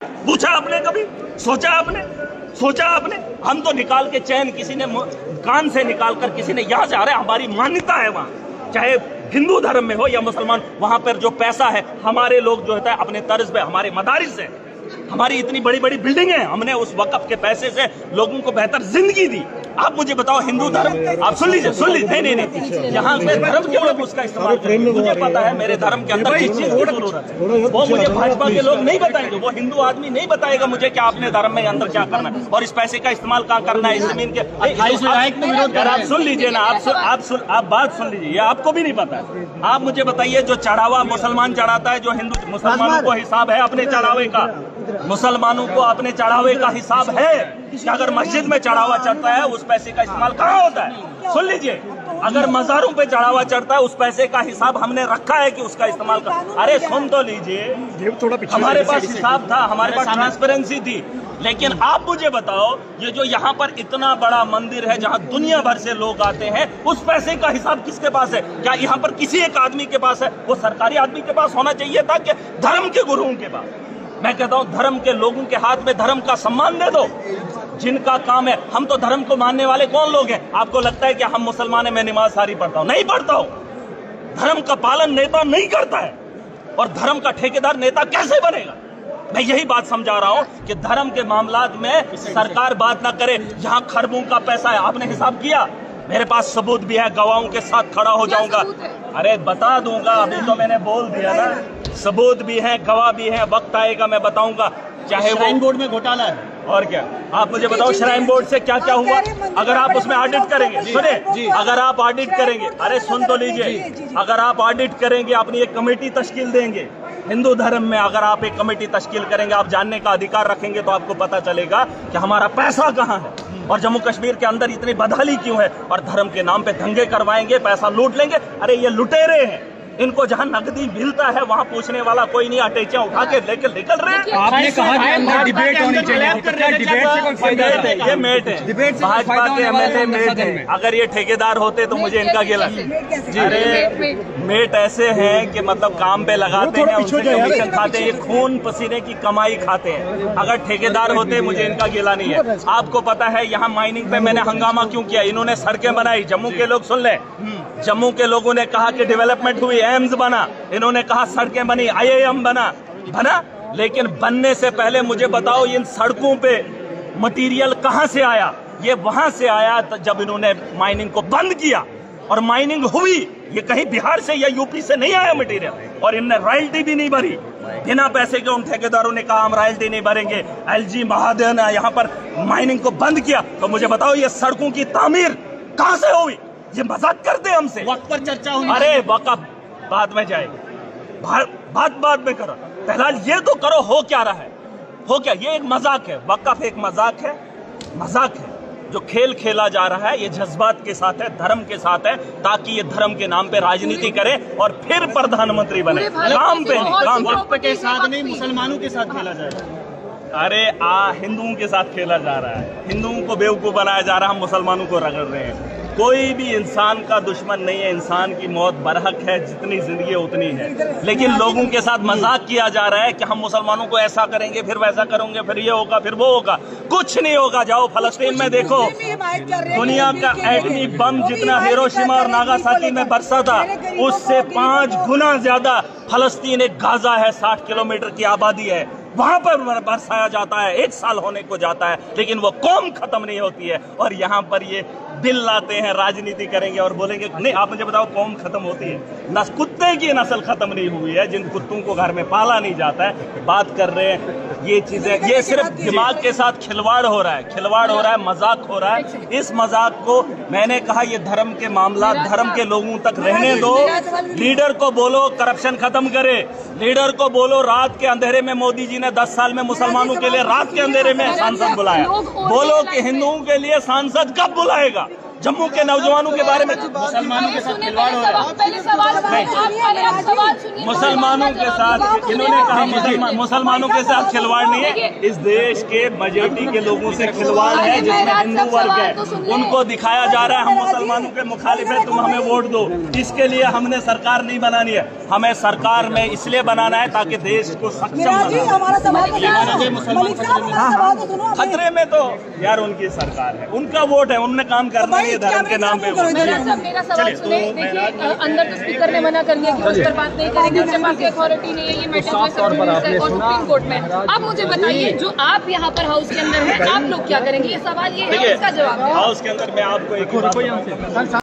पूछा आपने कभी? सोचा आपने? हम तो निकाल के चैन किसी ने कान से निकाल कर किसी ने यहाँ से आ रहा है। हमारी मान्यता है वहाँ, चाहे हिंदू धर्म में हो या मुसलमान, वहां पर जो पैसा है हमारे लोग जो होता है अपने तर्ज पे, हमारे मदारिस है, हमारी इतनी बड़ी बड़ी बिल्डिंग है, हमने उस वक़्फ के पैसे से लोगों को बेहतर जिंदगी दी। आप मुझे बताओ हिंदू धर्म, आप सुन लीजिए नहीं, यहाँ पे धर्म के लोग उसका इस्तेमाल करेंगे। मुझे पता है मेरे धर्म के अंदर किस चीज की जरूरत है, वो मुझे भाजपा के लोग नहीं बताएंगे, वो हिंदू आदमी नहीं बताएगा मुझे कि आपने धर्म में अंदर क्या करना है और इस पैसे का इस्तेमाल कहाँ करना है। इस जमीन के आप सुन लीजिए ना, आप बात सुन लीजिए, ये आपको भी नहीं पता। आप मुझे बताइए, जो चढ़ावा मुसलमान चढ़ाता है, जो हिंदू, मुसलमानों को हिसाब है अपने चढ़ावे का, मुसलमानों को अपने चढ़ावे का हिसाब है कि अगर मस्जिद में चढ़ावा चढ़ता है उस पैसे का इस्तेमाल कहाँ होता है। सुन लीजिए, अगर मज़ारों पे चढ़ावा चढ़ता है उस पैसे का हिसाब हमने रखा है कि उसका इस्तेमाल कर। अरे सुन तो लीजिए, हमारे पास हिसाब था, हमारे पास ट्रांसपेरेंसी थी। लेकिन आप मुझे बताओ, ये जो यहाँ पर इतना बड़ा मंदिर है जहाँ दुनिया भर से लोग आते हैं, उस पैसे का हिसाब किसके पास है? क्या यहाँ पर किसी एक आदमी के पास है? वो सरकारी आदमी के पास होना चाहिए था कि धर्म के गुरुओं के पास? मैं कहता हूं धर्म के लोगों के हाथ में धर्म का सम्मान दे दो, जिनका काम है। हम तो धर्म को मानने वाले कौन लोग हैं? आपको लगता है कि हम मुसलमान हैं, मैं नमाज सारी पढ़ता हूं? नहीं पढ़ता हूं। धर्म का पालन नेता नहीं करता है, और धर्म का ठेकेदार नेता कैसे बनेगा? मैं यही बात समझा रहा हूं कि धर्म के मामलात में सरकार बात ना करे। यहां खरबों का पैसा है, आपने हिसाब किया? मेरे पास सबूत भी है, गवाहों के साथ खड़ा हो जाऊंगा। अरे बता दूंगा, अभी तो मैंने बोल दिया ना, सबूत भी है, गवाह भी है, वक्त आएगा मैं बताऊंगा। चाहे वो बोर्ड में घोटाला है और क्या, आप मुझे बताओ श्राइन बोर्ड से क्या क्या हुआ? अगर आप उसमें ऑडिट करेंगे, सुने, अगर आप ऑडिट करेंगे, अरे सुन तो लीजिए, अगर आप ऑडिट करेंगे, अपनी एक कमेटी तश्कील देंगे हिंदू धर्म में, अगर आप एक कमेटी तश्कील करेंगे, आप जानने का अधिकार रखेंगे, तो आपको पता चलेगा कि हमारा पैसा कहाँ है और जम्मू कश्मीर के अंदर इतनी बदहाली क्यों है। और धर्म के नाम पे दंगे करवाएंगे, पैसा लूट लेंगे। अरे ये लुटेरे हैं, इनको जहां नकदी मिलता है वहां पूछने वाला कोई नहीं, अटैचियां उठा के लेकर निकल रहे हैं। आपने कहा कि अंदर डिबेट होनी चाहिए, डिबेट से कोई फायदा है? ये मेट है, भाजपा के एमएलए मेट है। अगर ये ठेकेदार होते तो मुझे इनका गिला। अरे मेट ऐसे हैं कि मतलब काम पे लगाते हैं, उनसे कमीशन खाते हैं, ये खून पसीने की कमाई खाते हैं। अगर ठेकेदार होते मुझे इनका गिला नहीं है। आपको पता है यहाँ माइनिंग पे मैंने हंगामा क्यों किया? इन्होंने सड़कें बनाई, जम्मू के लोग सुन ले, जम्मू के लोगों ने कहा कि डेवलपमेंट हुई, एम्स बना, इन्होंने कहा सड़कें बनी, IIM बना। लेकिन बनने से पहले मुझे बताओ, इन सड़कों पे मटेरियल कहां से आया? ये वहां से आया जब इन्होंने माइनिंग को बंद किया, और माइनिंग हुई। ये कहीं बिहार से या यूपी से नहीं आया मटेरियल, और इनने रॉयल्टी भी नहीं भरी। बिना पैसे के उन ठेकेदारों ने कहा हम रॉयल्टी नहीं भरेंगे। LG महाजन ने यहाँ पर माइनिंग को बंद किया। तो मुझे बताओ, ये सड़कों की तामीर कहां से हुई? ये मजाक करते हमसे। वक्त पर चर्चा होनी। अरे वक़्फ़ बाद में जाएगी, बात बाद में करो, फिलहाल ये तो करो हो क्या रहा है, हो क्या? ये एक मजाक है, वक़्फ़ एक मजाक है। जो खेल खेला जा रहा है ये जज्बात के साथ है, धर्म के साथ है, ताकि ये धर्म के नाम पे राजनीति करे और फिर प्रधानमंत्री बने। काम पे नहीं, काम वक्फ के साथ नहीं, मुसलमानों के साथ खेला जाएगा। अरे हिंदुओं के साथ खेला जा रहा है, हिंदुओं को बेवकूफ़ बनाया जा रहा है, हम मुसलमानों को रगड़ रहे हैं। कोई भी इंसान का दुश्मन नहीं है, इंसान की मौत बरहक है, जितनी जिंदगी उतनी है। लेकिन लोगों के साथ मजाक किया जा रहा है कि हम मुसलमानों को ऐसा करेंगे, फिर वैसा करेंगे, फिर ये होगा, फिर वो होगा। कुछ नहीं होगा। जाओ फलस्तीन में देखो, दुनिया का एटमी बम जितना हिरोशिमा और नागासाकी में बरसा था, उससे 5 गुना ज्यादा फलस्तीन एक गाजा है, 60 किलोमीटर की आबादी है, वहां पर बरसाया जाता है, 1 साल होने को जाता है, लेकिन वो कौम खत्म नहीं होती है। और यहाँ पर ये बिल लाते हैं, राजनीति करेंगे और बोलेंगे नहीं। आप मुझे बताओ, कौम खत्म होती है? कुत्ते की नस्ल खत्म नहीं हुई है, जिन कुत्तों को घर में पाला नहीं जाता है। बात कर रहे हैं ये चीजें, ये सिर्फ दिमाग के साथ खिलवाड़ हो रहा है, मजाक हो रहा है। इस मजाक को मैंने कहा, ये धर्म के मामला धर्म के लोगों तक रहने दो। लीडर को बोलो करप्शन खत्म करे, लीडर को बोलो रात के अंधेरे में मोदी जी ने 10 साल में मुसलमानों के लिए रात के अंधेरे में सांसद बुलाया, बोलो कि हिंदुओं के लिए सांसद कब बुलाएगा। जम्मू के नौजवानों के बारे में मुसलमानों के साथ खिलवाड़ हो रहा है। पहले सवाल सुनिए। मुसलमानों के साथ इन्होंने कहा मुसलमानों के साथ खिलवाड़ नहीं है, इस देश के मेजॉरिटी के लोगों से खिलवाड़ है जिसमें हिंदू वर्ग है। उनको दिखाया जा रहा है हम मुसलमानों के मुखालिफ है, तुम हमें वोट दो। इसके लिए हमने सरकार नहीं बनानी है, हमें सरकार में इसलिए बनाना है ताकि देश को सक्षम बनाना। खतरे में तो यार उनकी सरकार है, उनका वोट है, उन्होंने काम करना है धर्म के नाम पे। मेरा सवाल सुने। देखिए अंदर तो स्पीकर ने मना कर दिया कि उस पर बात नहीं करेंगे, उनके पास अथॉरिटी नहीं है, ये मैटर और सुप्रीम कोर्ट में। अब मुझे बताइए, जो आप यहाँ पर हाउस के अंदर हैं, आप लोग क्या करेंगे? ये सवाल ये है, इसका जवाब हाउस के अंदर मैं आपको एक